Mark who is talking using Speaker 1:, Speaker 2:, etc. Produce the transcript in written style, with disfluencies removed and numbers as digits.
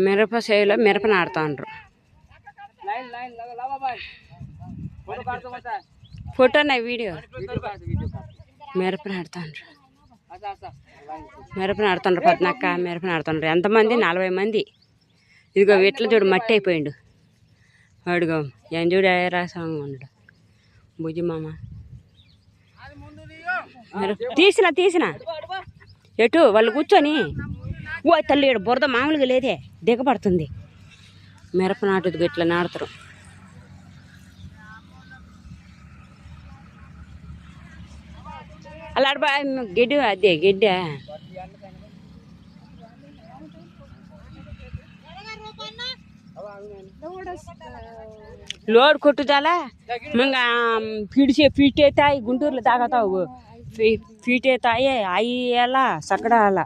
Speaker 1: మిరప చేలో మిరప నాడుతుండ్రు. ఫోటోనా వీడియో? మిరప నాడుతుండ్రు. మిరప నాడుతుండ్రు. పద్నాక మిరప నాడుతుండ్రు. ఎంతమంది? 40 మంది. ఇదిగో వీటిలో చూడు మట్టి అయిపోయిండు. అడుగో ఏం చూడు రాసంగా ఉండడు బుజ్జి మామ. తీసిన ఎటు వాళ్ళు కూర్చొని ఓ తల్లి బురద మామూలుగా లేదే, దిగబడుతుంది. మిరప నాటుది ఇట్లా నాడుతారు. అలా గడ్డి అదే గడ్డ లోడ్ కొట్టుదాలా ఇంకా ఫీట్ అవుతాయి. గుంటూరులో తాగుతావు ఫీట్ అవుతాయి. అవి ఎలా సక్కడాలా